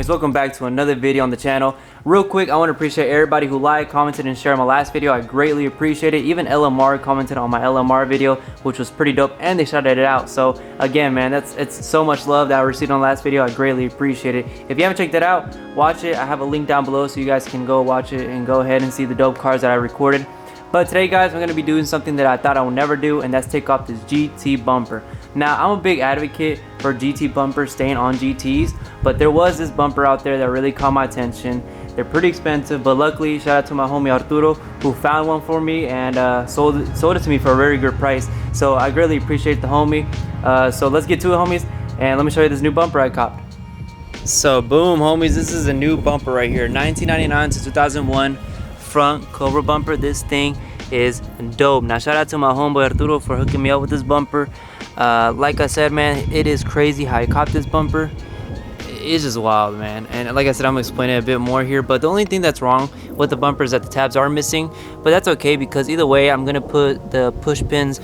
welcome back to another video on the channel. Real quick, I want to appreciate everybody who liked, commented, and shared my last video. I greatly appreciate it. Even LMR commented on my LMR video, which was pretty dope, and they shouted it out. So again, man, it's so much love that I received on the last video. I greatly appreciate it. If you haven't checked that out, watch it. I have a link down below so you guys can go watch it and go ahead and see the dope cars that I recorded. But today, guys, I'm going to be doing something that I thought I would never do, and that's take off this GT bumper. Now, I'm a big advocate for GT bumpers staying on GTs, but there was this bumper out there that really caught my attention. They're pretty expensive, but luckily, shout out to my homie Arturo, who found one for me and sold it to me for a very good price. So I greatly appreciate the homie. So let's get to it, homies, and let me show you this new bumper I copped. So boom, homies, this is a new bumper right here, 1999 to 2001. Front Cobra bumper. This thing is dope. Now shout out to my homeboy Arturo for hooking me up with this bumper. Like I said, man, it is crazy how I caught this bumper. It's just wild, man. And like I said, I'm gonna explain it a bit more here, but the only thing that's wrong with the bumper is that the tabs are missing, but that's okay because either way I'm gonna put the push pins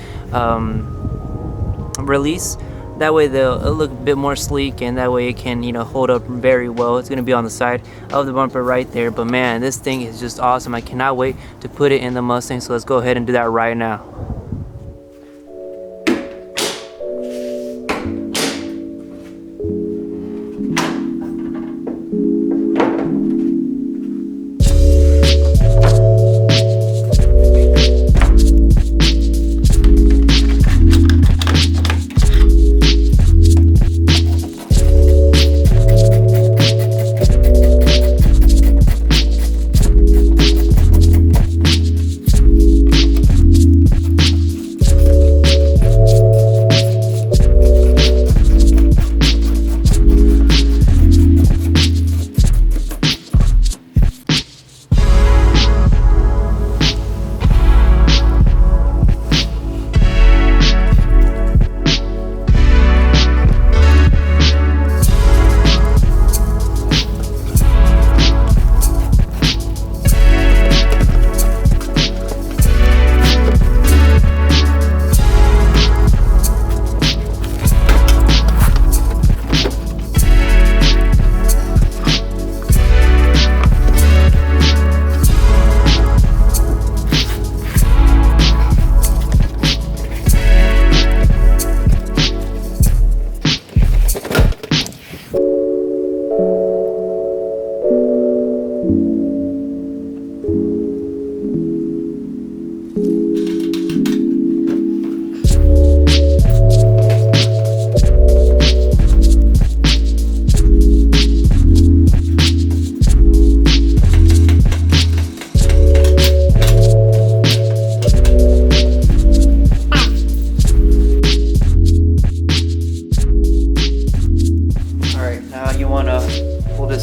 release. That way it'll look a bit more sleek, and that way it can, you know, hold up very well. It's gonna be on the side of the bumper right there. But man, this thing is just awesome. I cannot wait to put it in the Mustang. So let's go ahead and do that right now.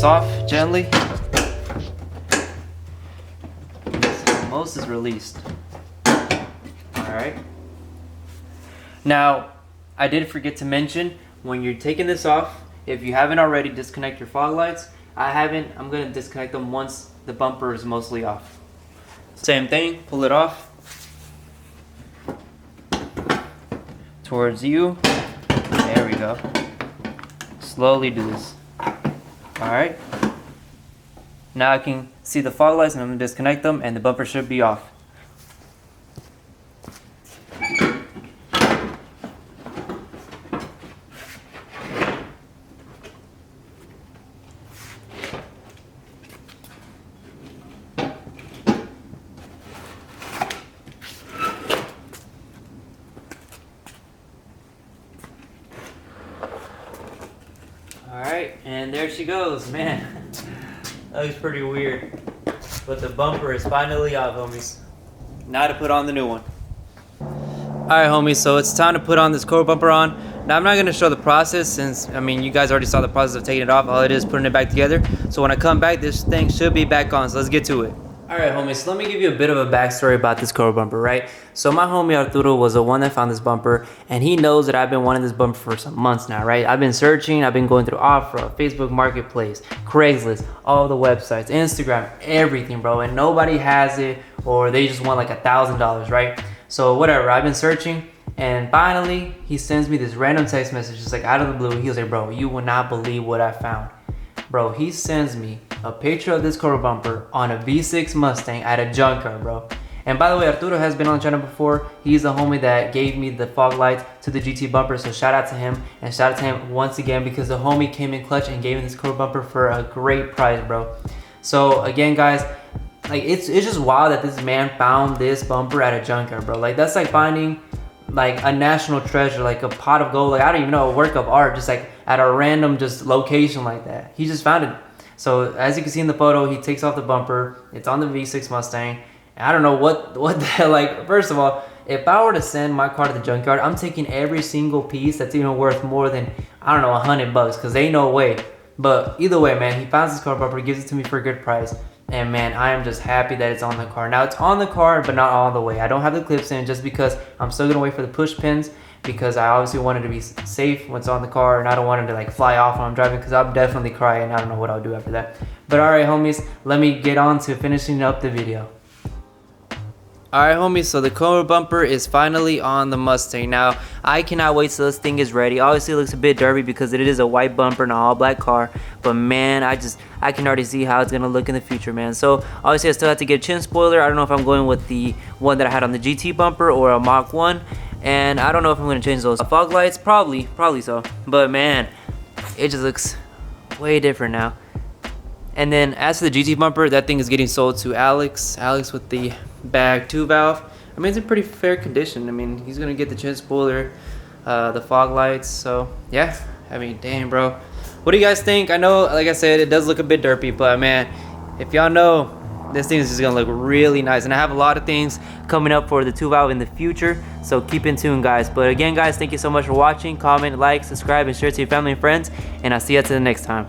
Off gently. Most is released. Alright. Now, I did forget to mention, when you're taking this off, if you haven't already, disconnect your fog lights. I haven't. I'm going to disconnect them once the bumper is mostly off. Same thing, pull it off. Towards you. There we go. Slowly do this. Alright, now I can see the fog lights, and I'm going to disconnect them, and the bumper should be off. Alright, and there she goes, man. That was pretty weird. But the bumper is finally off, homies. Now to put on the new one. Alright, homies, so it's time to put on this Cobra bumper on. Now I'm not going to show the process since, I mean, you guys already saw the process of taking it off. All it is putting it back together. So when I come back, this thing should be back on. So let's get to it. Alright, homies, so let me give you a bit of a backstory about this Cobra bumper, right? So my homie Arturo was the one that found this bumper, and he knows that I've been wanting this bumper for some months now, right? I've been searching, I've been going through Offroad, Facebook Marketplace, Craigslist, all the websites, Instagram, everything, bro, and nobody has it, or they just want like $1,000, right? So whatever, I've been searching, and finally, he sends me this random text message, just like out of the blue. He was like, bro, you will not believe what I found. Bro, he sends me a picture of this quarter bumper on a V6 Mustang at a junkyard, bro. And by the way, Arturo has been on the channel before. He's the homie that gave me the fog lights to the GT bumper, so shout out to him. And shout out to him once again because the homie came in clutch and gave me this quarter bumper for a great price, bro. So again, guys, like it's just wild that this man found this bumper at a junkyard, bro. Like that's like finding like a national treasure, like a pot of gold, like I don't even know, a work of art, just like at a random just location like that. He just found it. So as you can see in the photo, he takes off the bumper. It's on the V6 Mustang. I don't know what the hell, like, first of all, if I were to send my car to the junkyard, I'm taking every single piece that's even worth more than, I don't know, $100 because ain't no way. But either way, man, he finds this car bumper, gives it to me for a good price. And man, I am just happy that it's on the car. Now it's on the car, but not all the way. I don't have the clips in just because I'm still gonna wait for the push pins because I obviously wanted to be safe when it's on the car and I don't want it to like fly off when I'm driving because I'll definitely cry and I don't know what I'll do after that. But alright, homies, let me get on to finishing up the video. Alright, homies, so the quarter bumper is finally on the Mustang. Now, I cannot wait till this thing is ready. Obviously, it looks a bit derpy because it is a white bumper and an all-black car. But man, I can already see how it's going to look in the future, man. So, obviously, I still have to get a chin spoiler. I don't know if I'm going with the one that I had on the GT bumper or a Mach 1. And I don't know if I'm going to change those fog lights. Probably so. But man, it just looks way different now. And then, as for the GT bumper, that thing is getting sold to Alex. Alex with the bag 2 valve. I mean, it's in pretty fair condition. I mean, he's gonna get the chin spoiler, the fog lights. So yeah, I mean, damn, bro, what do you guys think? I know, like I said, it does look a bit derpy, but man, if y'all know, this thing is just gonna look really nice. And I have a lot of things coming up for the 2 valve in the future, so keep in tune, guys. But again, guys, thank you so much for watching. Comment, like, subscribe, and share to your family and friends, and I'll see you till the next time.